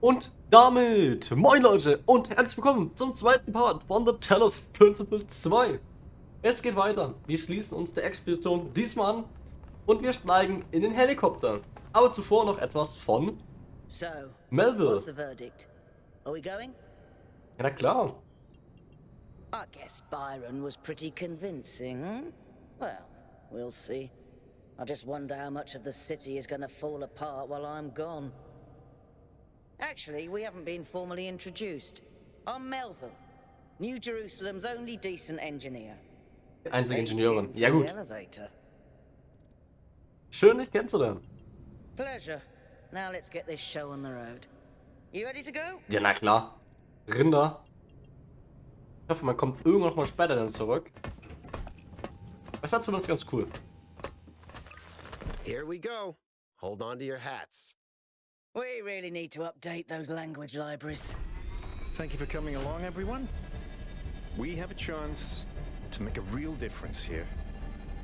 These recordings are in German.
Und damit, moin Leute und herzlich willkommen zum zweiten Part von The Talos Principle 2. Es geht weiter, wir schließen uns der Expedition diesmal an und wir steigen in den Helikopter. Aber zuvor noch etwas von So, Melville. what's the verdict? Are we going? Ja, na klar. I guess Byron was pretty convincing, hmm? Well, we'll see. I just wonder how much of the city is gonna fall apart while I'm gone. Actually, we haven't been formally introduced. I'm Melville, New Jerusalem's only decent engineer. Einzige Thank Ingenieurin. you Ja for the gut. elevator. Schön, dich kennenzulernen. Pleasure. Now let's get this show on the road. You ready to go? Ja, na klar. Rinder. Ich hoffe, man kommt irgendwann noch mal später dann zurück. Das war zumindest ganz cool. Here we go. Hold on to your hats. We really need to update those language libraries. Thank you for coming along, everyone. We have a chance to make a real difference here.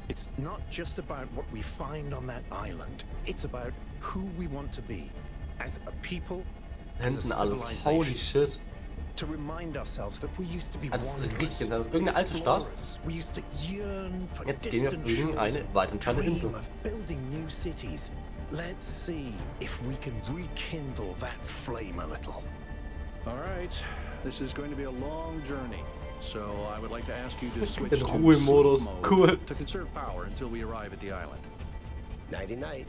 It's not just about what we find on that island. It's about who we want to be as a people, as a Hinten alles. Holy civilization. shit. To remind ourselves that we used to be Das ist wanderers, richtig, das ist irgendeine alte Stadt. explorers. We used to yearn for Jetzt gehen wir auf distant irgendeine shores, weit entfernte Insel. dream of building new cities. Let's see if we can rekindle that flame a little. All right, this is going to be a long journey, so I would like to ask you to switch In to Ruhemodus, sleep cool. mode to conserve power until we arrive at the island. Nighty night.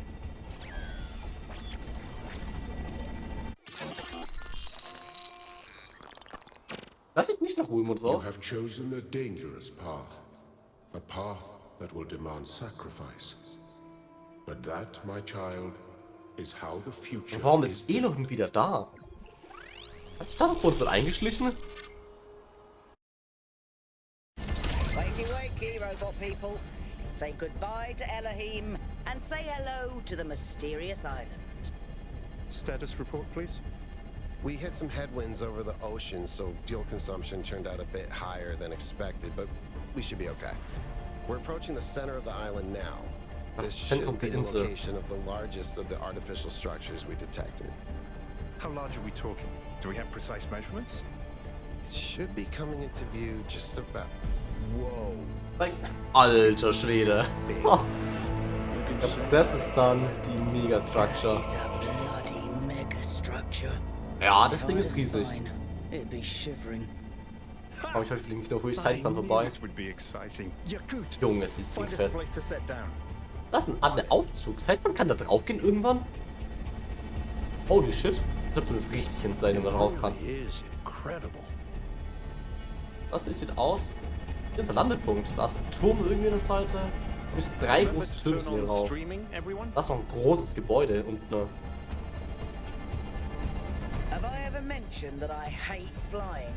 Das sieht nicht nach Ruhemodus You aus. have chosen a dangerous path. A path that will demand sacrifice. But that, my child, is how the future Und warum is ist Elohim wieder da? Hat sich da noch wird eingeschlichen? Wakey, wakey, robot people. Say goodbye to Elohim and say hello to the mysterious island. Status report, please. We hit some headwinds over the ocean, so fuel consumption turned out a bit higher than expected, but we should be okay. We're approaching the center of the island now. Das This Zentrum should be der the Insel. location of the largest of the artificial structures we detected. How large are we talking? Do we have precise measurements? It should be coming into view just about... Whoa. Like, alter Schwede. Ha. You can Ja, say das ist dann die Megastrucktur. It's a bloody Megastrucktur. Ja, das Ding If I ist was riesig. fine, it'd be shivering. Aber ich hoffe, ich fliege nicht noch ruhig I Zeit dann knew vorbei. this would be exciting. Ja, gut. Junge, es ist Ding Find us a fett. place to set down. Das ist ein Aufzug. Das heißt, man kann da drauf gehen irgendwann? Holy shit. Das wird zumindest richtig insane, wenn man drauf kann. really is incredible. Das sieht aus. Hier ist der Landepunkt. Da ist ein Turm irgendwie an der Seite. Da müssen drei Remember große to Türme turn hier on drauf. streaming, everyone? Das ist noch ein großes Gebäude und ne. Have I ever mentioned that I hate flying?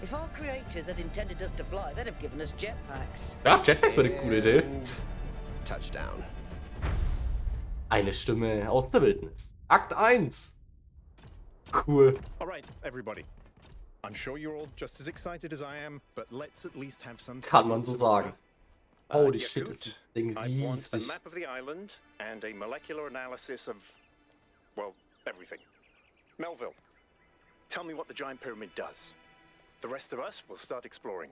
If our creators had intended us to fly, they'd have given us jetpacks. Ja, Jetpacks wäre eine coole Idee. And touchdown. Eine Stimme aus der Wildnis. Akt 1. Cool. All right, everybody. I'm sure you're all just as excited as I am, but let's at least have some Kann man so semblance of sagen. order. Holy Yeah, shit, good. ist das Ding I want a riesig. map of the island and a molecular analysis of, well, everything. Melville, tell me what the giant pyramid does. The rest of us will start exploring.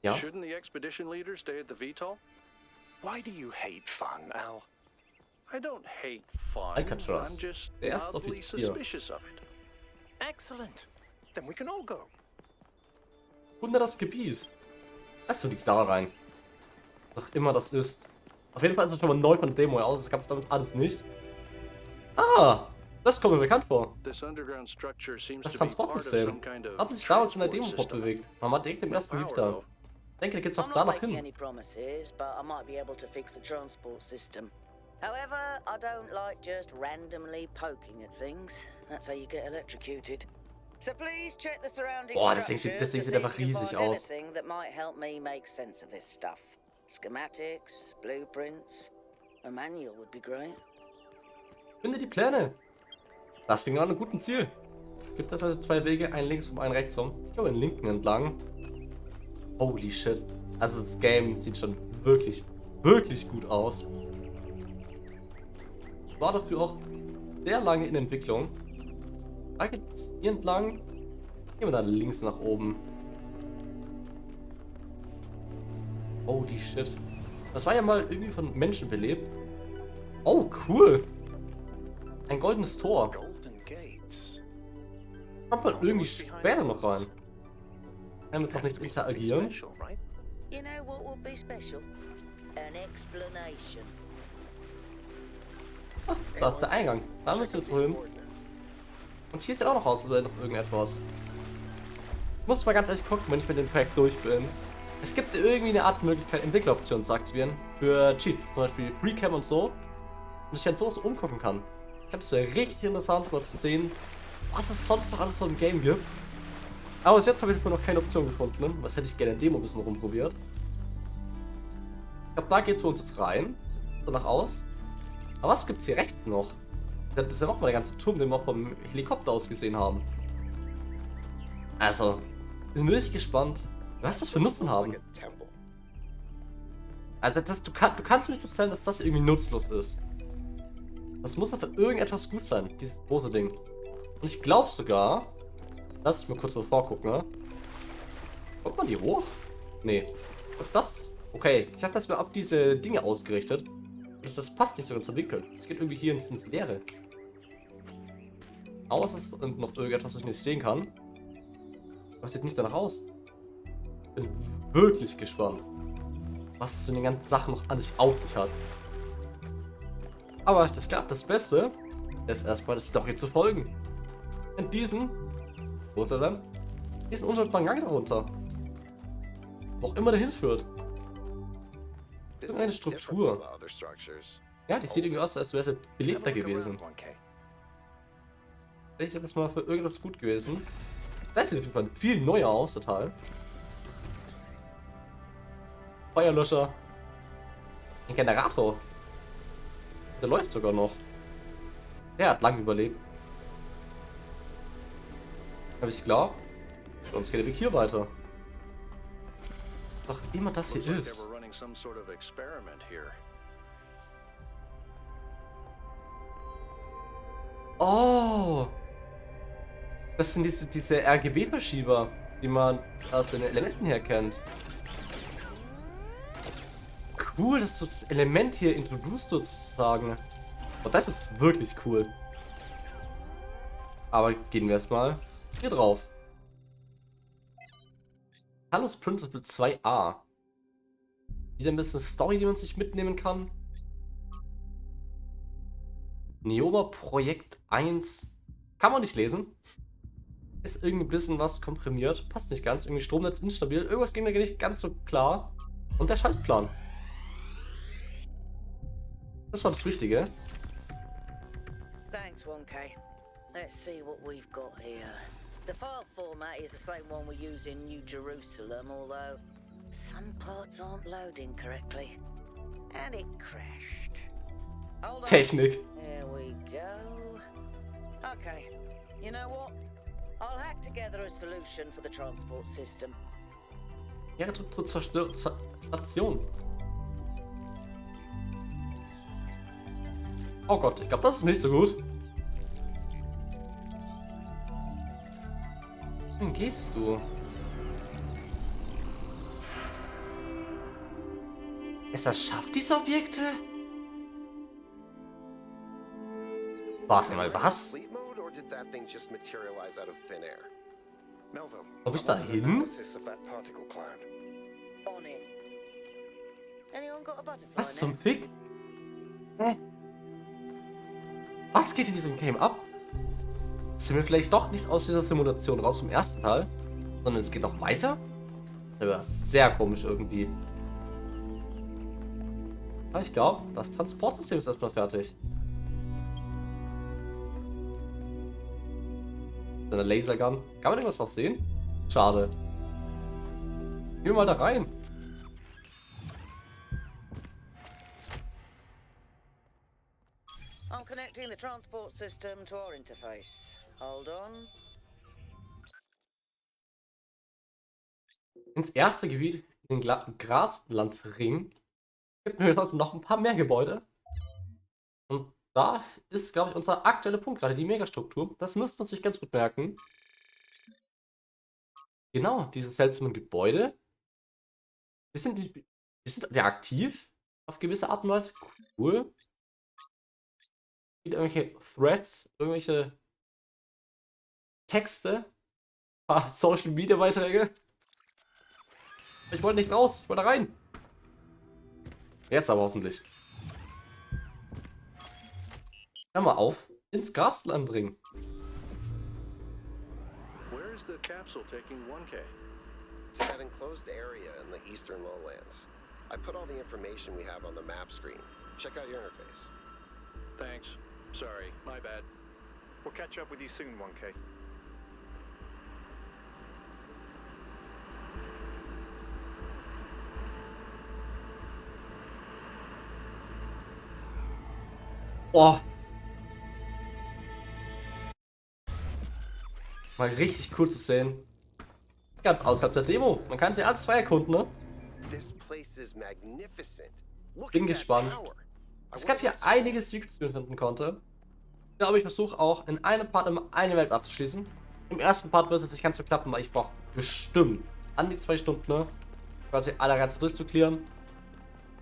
Ja? Shouldn't the expedition leader stay at the VTOL? Why do you hate fun, Al? I don't hate fun. Alcatraz. I'm just Der mildly Erstoffizier. suspicious of it. Excellent. Then we can all go. Wunder das Gebiet. Das würde ich da rein. Was auch immer das ist. Auf jeden Fall ist es schon mal neu von der Demo aus. Das gab es damit alles nicht. Ah, das kommt mir bekannt vor. This underground structure seems Das to be part of Transportsystem. some kind of Hat sich damals in der Demo transport system. fortbewegt. Man war direkt im ersten No Gebiet power, da. though. Ich denke, da geht's I'm auch not danach making hin. any promises, but I might be able to fix the transport system. However, I don't like just randomly poking at things. That's how you get electrocuted. So please check the surrounding Boah, das Ding structures das Ding to sieht see einfach if you riesig find aus. anything that might help me make sense of this stuff. Schematics, blueprints, a manual would be great. Finde die Pläne. Das ging an einem guten Ziel. Es gibt also zwei Wege, einen links und einen rechts rum. Ich glaube den linken entlang. Holy shit. Also das Game sieht schon wirklich, wirklich gut aus. War dafür auch sehr lange in Entwicklung. Da geht's hier entlang. Gehen wir da links nach oben. Oh, die Shit. Das war ja mal irgendwie von Menschen belebt. Oh, cool. Ein goldenes Tor. Golden gates. Kommt man irgendwie später noch rein. Damit noch nicht interagieren. Special, right? You know what would be special? An explanation. Ah, da ist der Eingang. Da müssen wir jetzt wohl hin. Und hier sieht auch noch aus, als wäre noch irgendetwas. Ich muss mal ganz ehrlich gucken, wenn ich mit dem Projekt durch bin. Es gibt irgendwie eine Art Möglichkeit, Entwickleroptionen zu aktivieren. Für Cheats, zum Beispiel Freecam und so. Und ich dann sowas umgucken kann. Ich glaube, es wäre richtig interessant, mal zu sehen, was es sonst noch alles so im Game gibt. Aber bis jetzt habe ich noch keine Option gefunden. Ne? Was hätte ich gerne in Demo ein bisschen rumprobiert. Ich glaube, da geht es für uns jetzt rein. Sieht danach aus. Aber was gibt es hier rechts noch? Das ist ja nochmal der ganze Turm, den wir auch vom Helikopter aus gesehen haben. Also, bin wirklich gespannt, was das für Nutzen haben. Also, du kannst mir nicht erzählen, dass das irgendwie nutzlos ist. Das muss doch für irgendetwas gut sein, dieses große Ding. Und ich glaube sogar, lass ich mal kurz mal vorgucken, ne? Kommt man die hoch? Nee. Und das? Okay, ich habe das mir ab diese Dinge ausgerichtet. Das passt nicht so ganz zum Winkel. Es geht irgendwie hier ins Leere. Außer es ist noch irgendetwas, was ich nicht sehen kann. Das sieht nicht danach aus. Bin wirklich gespannt, was es in den ganzen Sachen noch an sich auf sich hat. Aber das klappt. Das Beste ist erstmal der Story zu folgen. In diesen, wo ist er denn? Diesen unscheinbaren Gang darunter. Wo auch immer der hinführt. Irgendeine Struktur. Ja, die sieht irgendwie aus, als wäre sie belebter gewesen. Vielleicht ist das mal für irgendwas gut gewesen. Das sieht auf jeden Fall viel neuer aus, total. Feuerlöscher. Ein Generator. Der läuft sogar noch. Der hat lang überlebt. Aber ich glaube, für uns geht der Weg hier weiter. Doch immer das hier ist. Oh! Das sind diese RGB-Verschieber, die man aus den Elementen her kennt. Cool, dass du das Element hier introduced sozusagen. Oh, das ist wirklich cool. Aber gehen wir erstmal hier drauf. Talos Principle 2a. Wieder ein bisschen Story, die man sich mitnehmen kann. Neoma Projekt 1. Kann man nicht lesen. Ist irgendwie ein bisschen was komprimiert. Passt nicht ganz. Irgendwie Stromnetz instabil. Irgendwas ging mir nicht ganz so klar. Und der Schaltplan. Das war das Wichtige. Thanks, 1K. Let's see what we've got here. The file format is the same one we use in New Jerusalem, although some parts aren't loading correctly. And it crashed. Hold on. Technik. There we go. Okay, you know what? I'll hack together a solution for the transport system. Ja, zur Station. Oh Gott, ich glaube, das ist nicht so gut. Wohin gehst du? Ist das schafft diese Objekte? Warte mal, was? Ob ich da hin? On it. Anyone got a butterfly Was net? zum Fick? Hä? Was geht in diesem Game ab? Sind wir vielleicht doch nicht aus dieser Simulation raus im ersten Teil, sondern es geht noch weiter? Das wäre sehr komisch irgendwie. Aber ich glaube, das Transportsystem ist erstmal fertig. Eine Lasergun. Kann man irgendwas noch sehen? Schade. Gehen wir mal da rein. I'm connecting the transport system to our interface. Hold on. Ins erste Gebiet, den Graslandring, gibt es also noch ein paar mehr Gebäude. Und Da ist, glaube ich, unser aktueller Punkt gerade, die Megastruktur. Das müsste man sich ganz gut merken. Genau, diese seltsamen Gebäude. Die sind ja aktiv. Auf gewisse Art und Weise. Cool. Irgendwelche Threads, irgendwelche Texte, paar Social Media Beiträge. Ich wollte nicht raus, ich wollte rein. Jetzt aber hoffentlich. Hör mal auf, ins Graslandring. Where is the capsule taking 1K? To that enclosed area in the eastern lowlands. I put all the information we have on the map screen. Check out your interface. Thanks. Sorry, my bad. We'll catch up with you soon, 1K. Oh. Mal richtig cool zu sehen. Ganz außerhalb der Demo. Man kann sie alles frei erkunden, ne? This place is magnificent. Look Bin at that gespannt. tower. Es gab hier einige Secrets, die man finden konnte. Ich glaube, ich versuche auch in einem Part immer eine Welt abzuschließen. Im ersten Part wird es jetzt nicht ganz so klappen, weil ich brauche bestimmt an die 2 Stunden, ne? Quasi alle Rätsel durchzuklären.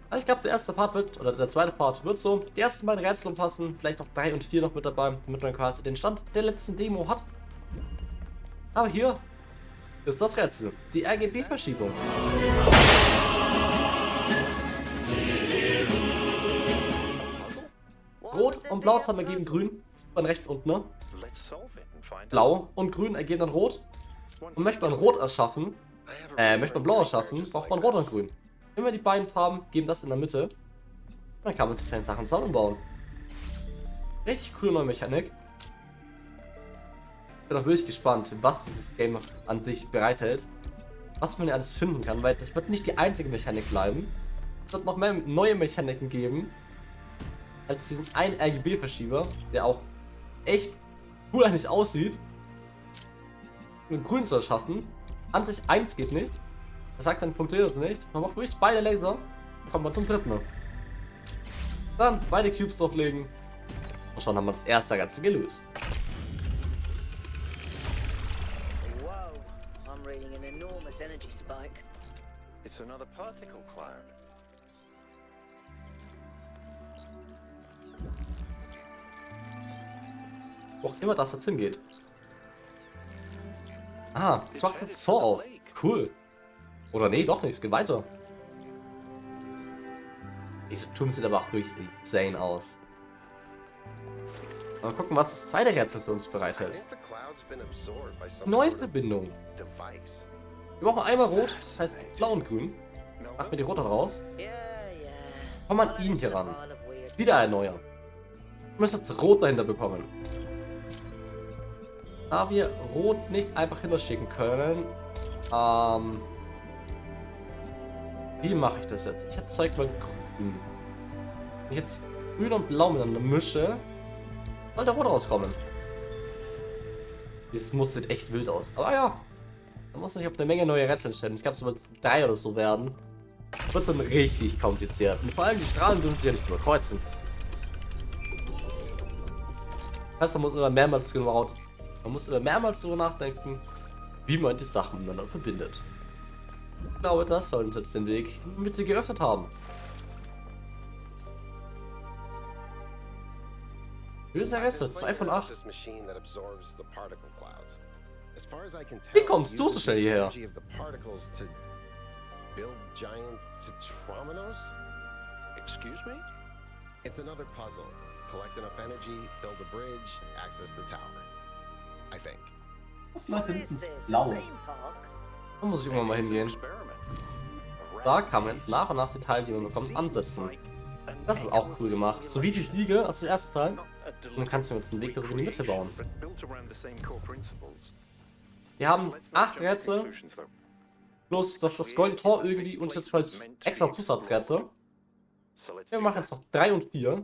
Aber ich glaube, der erste Part wird, oder der zweite Part wird so, die ersten beiden Rätsel umfassen, vielleicht noch 3 und 4 noch mit dabei, damit man quasi den Stand der letzten Demo hat. Aber hier ist das Rätsel, die RGB-Verschiebung. Rot und Blau zusammen ergeben Grün, sieht man rechts unten, ne? Let's solve it and find out. Blau und Grün ergeben dann Rot. Und möchte man Rot erschaffen, möchte man Blau erschaffen, braucht man Rot und Grün. Immer die beiden Farben geben das in der Mitte. Dann kann man sich seine Sachen zusammenbauen. Richtig coole neue Mechanik. Bin auch wirklich gespannt, was dieses Game an sich bereithält. Was man ja alles finden kann, weil das wird nicht die einzige Mechanik bleiben. Es wird noch mehr neue Mechaniken geben. Als diesen einen RGB-Verschieber, der auch echt cool eigentlich aussieht. Mit Grün zu erschaffen. An sich 1 geht nicht. Das sagt dann punktiert es nicht. Man macht wirklich beide Laser. Dann kommt man zum dritten. Dann beide Cubes drauflegen. Und schon haben wir das erste Ganze gelöst. Whoa, I'm reading an enormous energy spike. It's another particle cloud. Wo auch immer das jetzt hingeht. Ah, das macht das Saw auf. Cool. Oder nee, doch nicht. Es geht weiter. Diese Turm sieht aber auch wirklich insane aus. Mal gucken, was das zweite Rätsel für uns I bereithält. think the cloud's been absorbed by some Neue sort of Verbindung. device. Wir brauchen einmal rot, das heißt blau und grün. Machen wir die rote raus. Yeah, yeah. Komm an ihn hier Just a ran. pile of weird Wieder erneuern. Wir müssen jetzt rot dahinter bekommen. Da wir rot nicht einfach hinterschicken können, wie mache ich das jetzt? Ich erzeuge mal grün. Wenn ich jetzt grün und blau miteinander mische, soll der rot rauskommen. Das muss sieht echt wild aus. Aber ja, da muss ich auf eine Menge neue Rätsel stellen. Ich glaube, es wird 3 oder so werden. Das wird dann richtig kompliziert. Und vor allem die Strahlen dürfen sich ja nicht überkreuzen. Das heißt, man muss immer mehrmals drüber nachdenken, wie man die Sachen miteinander verbindet. Ich glaube, das soll uns jetzt den Weg in die Mitte geöffnet haben. Böse Reste, 2 von 8. This machine that absorbs the particle clouds. As far as I can tell, Wie kommst it du so uses schnell the hierher? energy of the particles to build giant tetrominos? Excuse me? It's another puzzle. Collect enough energy, build a bridge, access the tower. I think. Was What Leute is hinten this? A blau? theme park? Da muss ich irgendwann mal hingehen. Da kann man jetzt nach und nach die Teile, die man bekommt, ansetzen. Das ist auch cool gemacht. So wie die Siege aus dem ersten Teil. Und dann kannst du jetzt einen Weg darüber in die Mitte bauen. Wir haben 8 Rätsel. Plus, dass das goldene Tor irgendwie uns jetzt als extra Zusatzrätsel. Wir machen jetzt noch 3 und 4.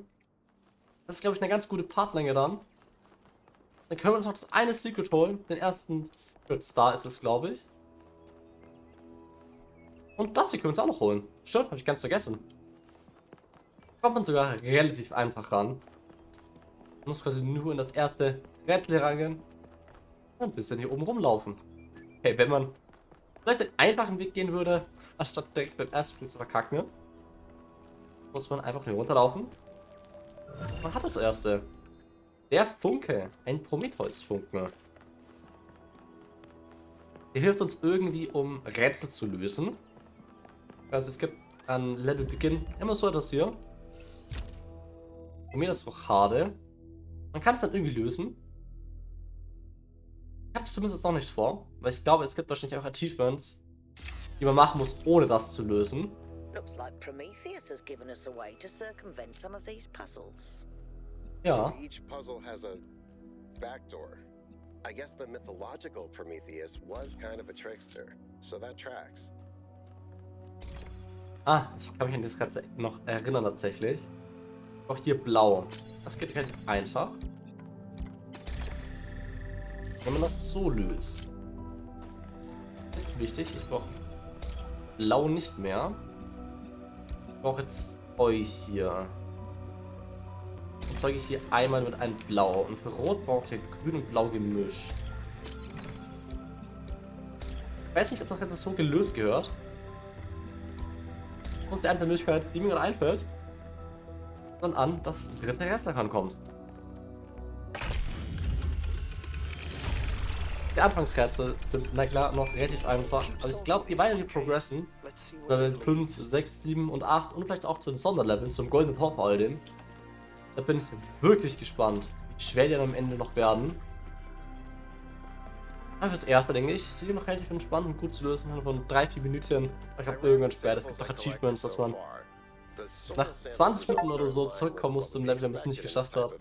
Das ist, glaube ich, eine ganz gute Partlänge dann. Dann können wir uns noch das eine Secret holen. Den ersten Secret Star ist es, glaube ich. Und das hier können wir uns auch noch holen. Stimmt, habe ich ganz vergessen. Kommt man sogar relativ einfach ran. Man muss quasi nur in das erste Rätsel herangehen. Und ein bisschen hier oben rumlaufen. Okay, wenn man vielleicht den einfachen Weg gehen würde, anstatt direkt beim ersten Spiel zu verkacken, muss man einfach hier runterlaufen. Man hat das erste. Der Funke. Ein Prometheus-Funken. Der hilft uns irgendwie, um Rätsel zu lösen. Also es gibt an Levelbeginn immer so etwas hier. Und mir das Rochade. Man kann es dann irgendwie lösen. Ich habe es zumindest noch nicht vor, weil ich glaube, es gibt wahrscheinlich auch Achievements, die man machen muss, ohne das zu lösen. Looks like Prometheus has given us a way to circumvent some of these puzzles. Ja. So each puzzle has a backdoor. I guess the mythological Prometheus was kind of a trickster, so that tracks. Ah, ich kann mich an das Rätsel noch erinnern tatsächlich. Auch hier blau. Das geht relativ einfach. Wenn man das so löst. Das ist wichtig. Ich brauche blau nicht mehr. Ich brauche jetzt euch hier. Erzeuge ich hier einmal mit einem Blau. Und für Rot brauche ich ja grün und blau gemischt. Ich weiß nicht, ob das jetzt so gelöst gehört. Und die einzige Möglichkeit, die mir gerade einfällt, dann an das dritte Rätsel rankommt. Die Anfangsrätsel sind, na klar, noch relativ einfach. Aber ich glaube, je weiter wir progressen, Level 5, 6, 7 und 8 und vielleicht auch zu den Sonderleveln, zum Golden Tor vor allem, da bin ich wirklich gespannt, wie schwer die dann am Ende noch werden. Aber fürs Erste, denke ich, sind die noch relativ entspannt und gut zu lösen. Von 3-4 Minuten. Ich habe irgendwann später. Es gibt auch Achievements, dass man nach 20 Minuten oder so zurückkommen muss zum Level, wenn man es nicht geschafft hat.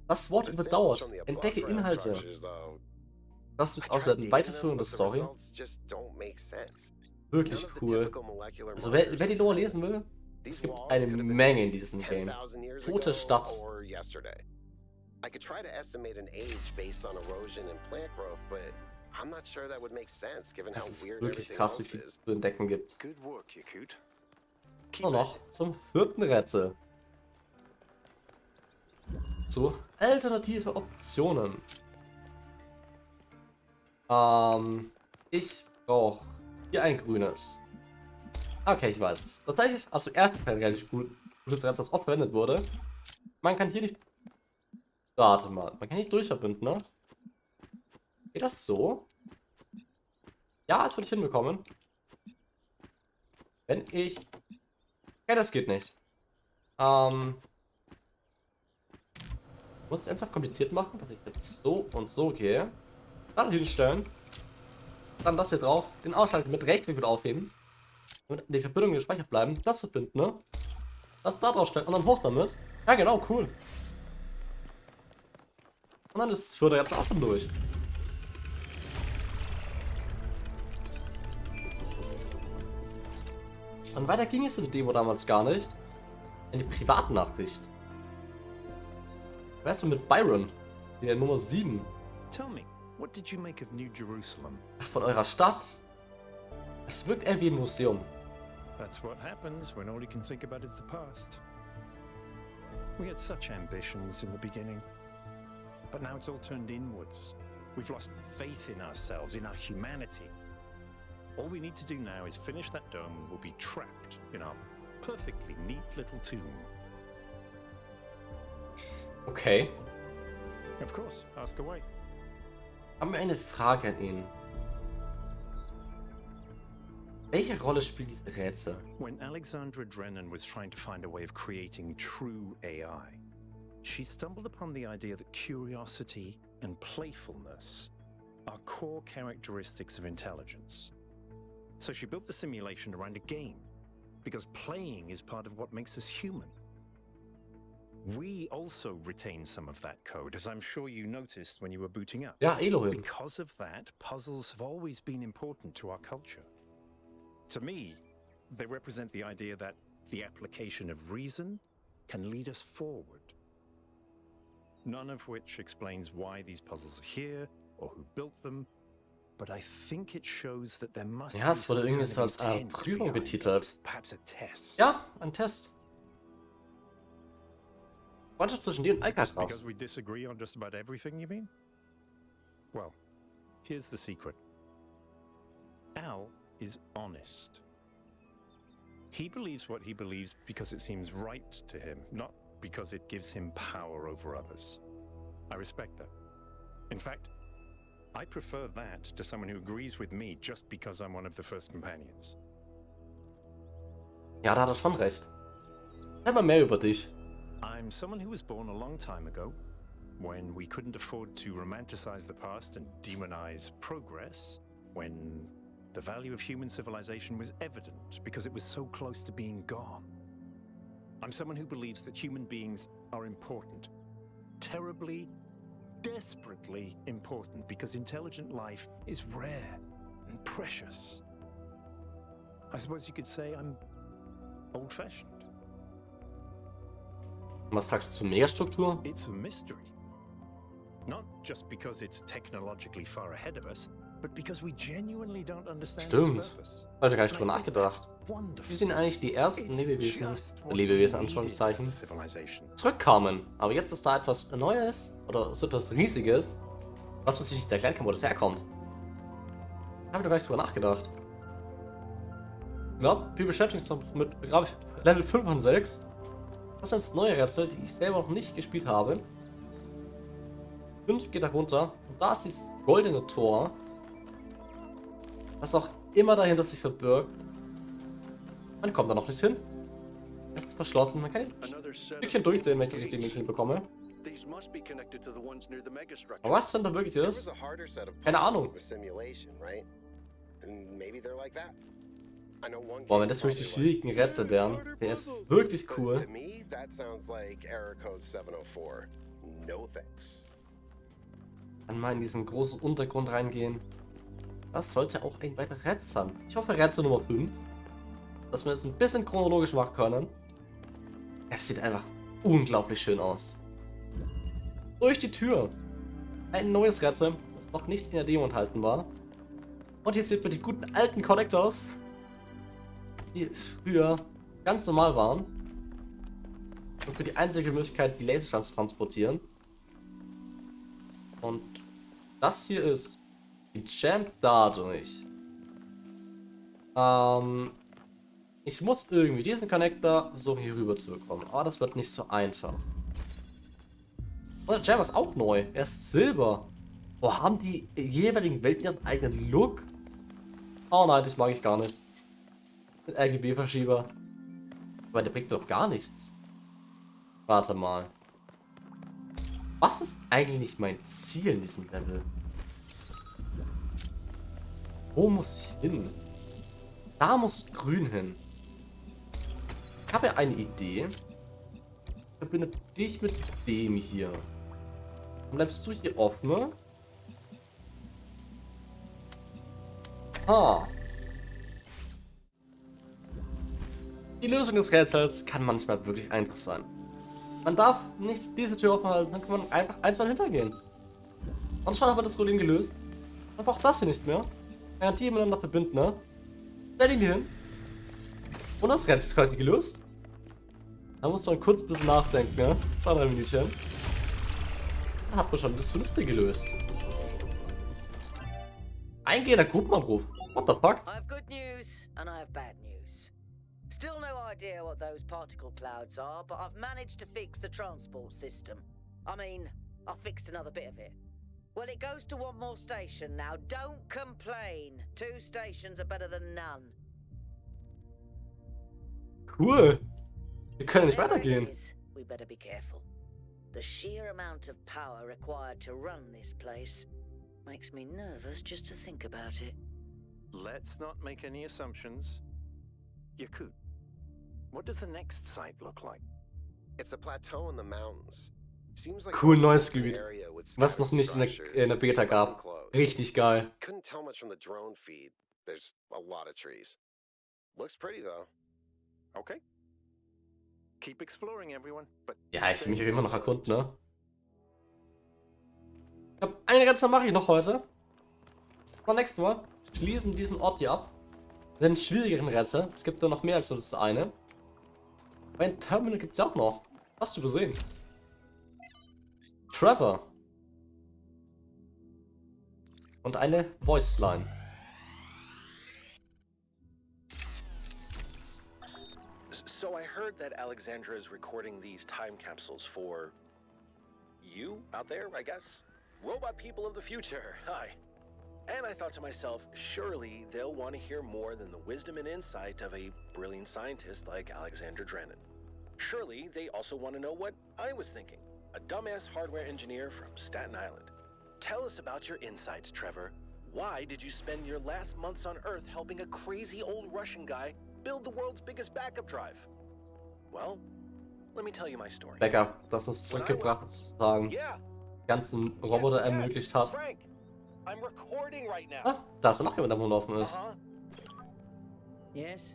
Das Wort überdauert. Entdecke Inhalte. Das ist außerdem weiterführende Story. Wirklich cool. Also wer die Lore lesen will, es gibt eine Menge in diesem Game. Tote Stadt. I could try to estimate an age based on erosion and plant growth, but I'm not sure that would make sense given how Es ist weird wirklich everything krass, wie else viel is. es zu entdecken gibt. Good work, Yakut. Und noch zum vierten Rätsel. Zu alternative Optionen. Ich brauche hier ein grünes. Okay, ich weiß es. Tatsächlich, also erstes Teil relativ gut. Gutes Rätsel, das oft verwendet wurde. Man kann hier nicht. Warte mal, man kann nicht durchverbinden, ne? Geht das so? Ja, das würde ich hinbekommen. Wenn ich. Ja, das geht nicht. Muss es ernsthaft kompliziert machen, dass ich jetzt so und so gehe. Dann hinstellen. Dann das hier drauf. Den Ausschalten mit Rechtsklick aufheben. Damit die Verbindungen gespeichert bleiben. Das verbinden, ne? Das da drauf stellen und dann hoch damit. Ja, genau, cool. Und dann ist das vierte jetzt auch schon durch. Und weiter ging es in der Demo damals gar nicht. Eine Privatnachricht. Weißt du, mit Byron, der Nummer 7. Tell me, what did you make of New Jerusalem? Ach, von eurer Stadt. Es wirkt eher wie ein Museum. That's what happens when all you can think about is the past. We had such ambitions in the beginning, but now it's all turned inwards. We've lost faith in ourselves, in our humanity. All we need to do now is finish that dome and we'll be trapped in our perfectly neat little tomb. Okay. Of course, ask away. Haben wir eine Frage an ihn. Welche Rolle spielt diese Rätsel? When Alexandra Drennan was trying to find a way of creating true AI, she stumbled upon the idea that curiosity and playfulness are core characteristics of intelligence. So she built the simulation around a game, because playing is part of what makes us human. We also retain some of that code, as I'm sure you noticed when you were booting up. Ja, Elohim. Because of that, puzzles have always been important to our culture. To me, they represent the idea that the application of reason can lead us forward. None of which explains why these puzzles are here or who built them, but I think it shows that there must Ja, be es wurde some irgendwie kind so of als eine intent Prüfung behind it. betitelt. Perhaps a test. Ja, ein Test. Freundschaft zwischen dir und Alcatraz. Because we disagree on just about everything, you mean? Well, here's the secret. Al is honest. He believes what he believes because it seems right to him, not because it gives him power over others. I respect that. In fact, I prefer that to someone who agrees with me just because I'm one of the first companions. Ja, da hat er schon recht. Sag mal mehr über dich. I'm someone who was born a long time ago, when we couldn't afford to romanticize the past and demonize progress, when the value of human civilization was evident because it was so close to being gone. I'm someone who believes that human beings are important, terribly, desperately important, because intelligent life is rare and precious. I suppose you could say I'm old-fashioned. Was sagst du zur Megastruktur? It's a mystery. Not just because it's technologically far ahead of us, but because we genuinely don't understand its Stimmt. purpose. Hab ich gar nicht drüber nachgedacht. Wonderful. Wie sind eigentlich die ersten It's Lebewesen, just what we Lebewesen needed Anführungszeichen, as a civilization. zurückkamen? Aber jetzt ist da etwas Neues oder so etwas Riesiges, was man sich nicht erklären kann, wo das herkommt. Hab ich doch gar nicht drüber nachgedacht. Ich glaube, wir beschäftigen uns noch mit, glaube ich, Level 5 und 6. Das sind jetzt neue Rätsel, die ich selber noch nicht gespielt habe. 5 geht da runter. Und da ist dieses goldene Tor. Was auch immer dahinter sich verbirgt. Man kommt da noch nicht hin. Es ist verschlossen. Man kann ein Stückchen durchsehen, wenn ich die richtigen Winkel bekomme. These must be connected to the ones near the Megastrucktur. Aber was denn da wirklich There ist? was a harder set of Keine puzzles Ahnung. in the simulation, right? And maybe they're like that. I know one Boah, wenn kid's das wirklich die probably like, schwierigen Rätsel wären, wäre es wirklich but cool. to me, that sounds like error code 704. No thanks. Dann mal in diesen großen Untergrund reingehen. Das sollte auch ein weiteres Rätsel sein. Ich hoffe Rätsel Nummer 5. Dass wir jetzt ein bisschen chronologisch machen können. Es sieht einfach unglaublich schön aus. Durch die Tür. Ein neues Rätsel, das noch nicht in der Demo enthalten war. Und hier sieht man die guten alten Connectors, die früher ganz normal waren. Und für die einzige Möglichkeit, die Laserstrahlung zu transportieren. Und das hier ist gejammt dadurch. Ich muss irgendwie diesen Connector versuchen hier rüber zu bekommen. Aber das wird nicht so einfach. Und der Jam ist auch neu. Er ist Silber. Boah, haben die jeweiligen Welten ihren eigenen Look? Oh nein, das mag ich gar nicht. Mit RGB-Verschieber. Aber der bringt doch gar nichts. Warte mal. Was ist eigentlich mein Ziel in diesem Level? Wo muss ich hin? Da muss grün hin. Ich habe ja eine Idee. Ich verbinde dich mit dem hier. Dann bleibst du hier offen, ne? Ah. Die Lösung des Rätsels kann manchmal wirklich einfach sein. Man darf nicht diese Tür offen halten, dann kann man einfach eins mal hintergehen. Und schon haben wir das Problem gelöst. Man braucht das hier nicht mehr. Während die miteinander verbinden, ne? Stell ihn hier hin. Und das Rätsel ist quasi gelöst. Da muss man kurz ein bisschen nachdenken, ne? 2-3 Minütchen. Da hat man schon das 5. gelöst. Eingehender Gruppenanruf. What the fuck? I have good news and I have bad news. Still no idea what those particle clouds are, but I've managed to fix the transport system. I mean, I've fixed another bit of it. Well, it goes to one more station now. Don't complain. 2 stations are better than none. Cool. Wir können nicht There it weitergehen. is. We better be careful. The sheer amount of power required to run this place makes me nervous just to think about it. Let's not make any assumptions. Yakut, what does the next site look like? It's a plateau in the mountains. Seems like Cool, an neues open Gebiet. area with Was noch scattered nicht in der Beta structures, gab. less enclosed. Richtig geil. Couldn't tell much from the drone feed. There's a lot of trees. Looks pretty though. Okay. Keep exploring, everyone. But Ja, ich will mich immer noch erkunden, ne? Ich glaube, eine Rätsel mache ich noch heute. Beim nächsten Mal schließen diesen Ort hier ab. Den schwierigeren Rätsel. Es gibt da noch mehr als nur das eine. Ein Terminal gibt es ja auch noch. Hast du gesehen? Trevor. Und eine Voice Line. So I heard that Alexandra is recording these time capsules for you out there, I guess? Robot people of the future, hi. And I thought to myself, surely they'll want to hear more than the wisdom and insight of a brilliant scientist like Alexandra Drennan. Surely they also want to know what I was thinking, a dumbass hardware engineer from Staten Island. Tell us about your insights, Trevor. Why did you spend your last months on Earth helping a crazy old Russian guy build the world's biggest backup drive? Well, let me tell you my story. Backup, das uns zurückgebracht sozusagen die ganzen Roboter ermöglicht hat. Frank, I'm recording right now. Ah, da ist noch jemand, der rumlaufen ist. Yes?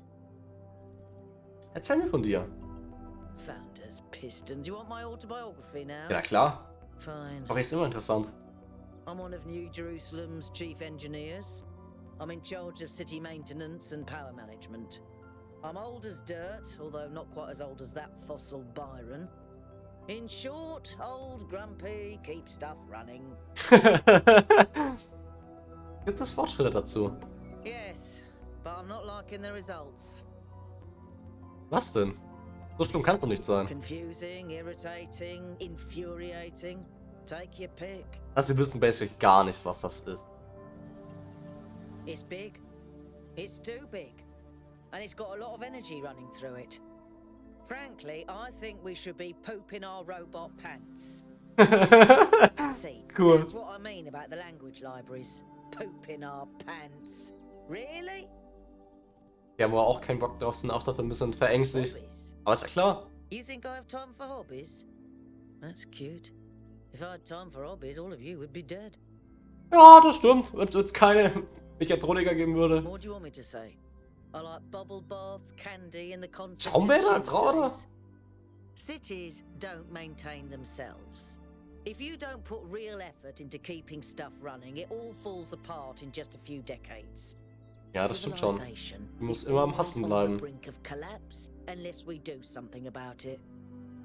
Erzähl mir von dir. Founders, Pistons. You want my autobiography now? Ja, klar. Fine. Doch ist immer interessant. I'm one of New Jerusalem's chief engineers. I'm in charge of city maintenance and power management. I'm old as dirt, although not quite as old as that fossil Byron. In short, old, grumpy, keep stuff running. Gibt es Fortschritte dazu? Yes, but I'm not liking the results. Was denn? So schlimm kann es doch nicht sein. Confusing, irritating, infuriating. Take your pick. Also wir wissen basically gar nicht, was das ist. It's big. It's too big. And it's got a lot of energy running through it. Frankly, I think we should be pooping our robot pants. See, Cool. that's what I mean about the language libraries. Pooping our pants. Really? Die haben aber auch keinen Bock drauf, sind auch dafür ein bisschen verängstigt. Hobbies? Aber ist ja klar. You think I have time for hobbies? That's cute. If I had time for hobbies, all of you would be dead. Ja, das stimmt. Wenn es keine Mechatroniker geben würde. What do you want me to say? I like bubble baths, candy, and the concept Schaumbäder of als Rauder? Tuesdays. Cities don't maintain themselves. If you don't put real effort into keeping stuff running, it all falls apart in just a few decades. Ja, das stimmt schon. Civilization Du musst is immer am always Hassen on bleiben. the brink of collapse unless we do something about it.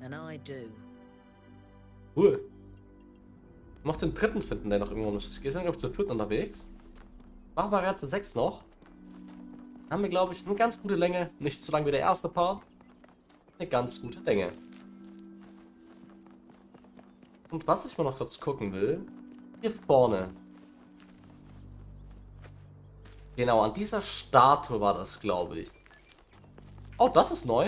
And I do. Cool. Noch den dritten finden, der noch irgendwo nicht ist. Wir sind, glaube ich, zu viert unterwegs. Machen wir Rätsel 6 noch. Haben wir, glaube ich, eine ganz gute Länge. Nicht so lang wie der erste Part. Eine ganz gute Länge. Und was ich mal noch kurz gucken will, hier vorne. Genau, an dieser Statue war das, glaube ich. Oh, das ist neu.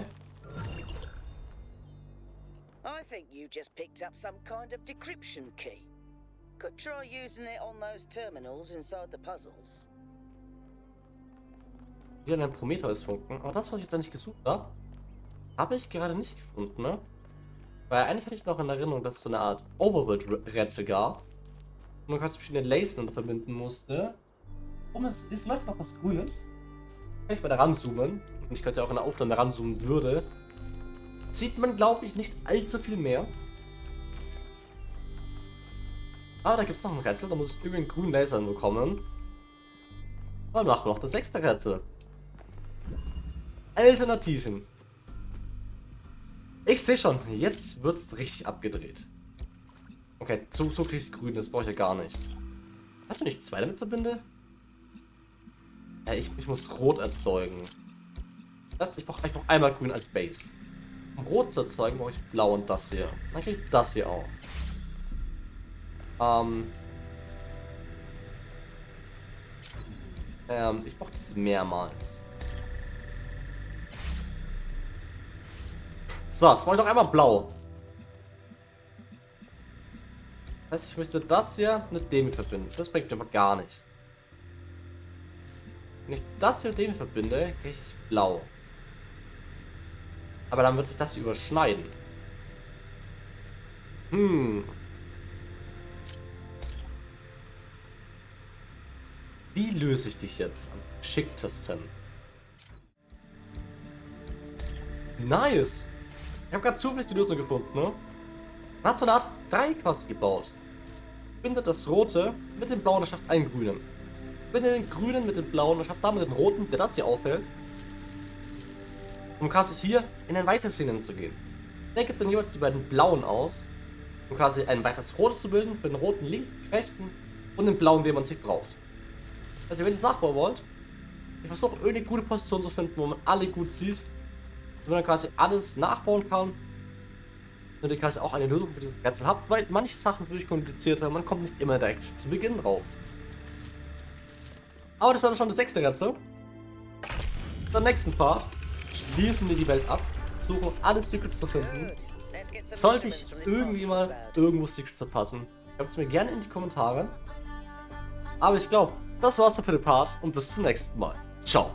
I think you just picked up some kind of decryption key. Could try using it on those terminals inside the puzzles. Wieder einen Prometheus-Funken. Aber das, was ich jetzt eigentlich gesucht habe, habe ich gerade nicht gefunden, ne? Weil eigentlich hatte ich noch in Erinnerung, dass es so eine Art Overworld-Rätsel gab. Und man quasi verschiedene Lasers miteinander verbinden musste. Es leuchtet noch was Grünes. Wenn ich mal da ranzoomen, und ich könnte ja auch in der Aufnahme ranzoomen würde, sieht man, glaube ich, nicht allzu viel mehr. Ah, da gibt es noch ein Rätsel, da muss ich irgendwie einen grünen Laser bekommen. Und machen wir noch das 6. Rätsel. Alternativen. Ich sehe schon, jetzt wird es richtig abgedreht. Okay, so kriege ich grün, das brauche ich ja gar nicht. Was, wenn ich 2 damit verbinde? Ja, ich muss rot erzeugen. Ich brauche einmal grün als Base. Um rot zu erzeugen, brauche ich blau und das hier. Dann kriege ich das hier auch. Ich brauche das mehrmals. So, jetzt brauche ich noch einmal blau. Das heißt, ich müsste das hier mit dem verbinden. Das bringt mir aber gar nichts. Wenn ich das hier mit dem verbinde, kriege ich blau. Aber dann wird sich das hier überschneiden. Wie löse ich dich jetzt am geschicktesten? Nice! Ich habe gerade zufällig die Lösung gefunden, ne? Man hat so eine Art Dreieck quasi gebaut. Bindet das Rote mit dem Blauen und schafft einen Grünen. Bindet den Grünen mit dem Blauen und schafft damit den Roten, der das hier aufhält. Um quasi hier in ein weiteres Szenen zu gehen. Der gibt dann jeweils die beiden Blauen aus. um quasi ein weiteres rotes zu bilden, für den roten linken, rechten und den blauen, den man sich braucht. Also wenn ihr es nachbauen wollt, ich versuche irgendeine gute Position zu finden, wo man alle gut sieht, wo man quasi alles nachbauen kann und ihr quasi auch eine Lösung für dieses Rätsel habt, weil manche Sachen wirklich komplizierter, man kommt nicht immer direkt zu Beginn drauf. Aber das war dann schon das 6. Rätsel. Im nächsten Part schließen wir die Welt ab, suchen alle Secrets zu finden. Sollte ich irgendwie mal irgendwo Secrets verpassen, schreibt es mir gerne in die Kommentare. Aber ich glaube, das war's dann für den Part und bis zum nächsten Mal. Ciao.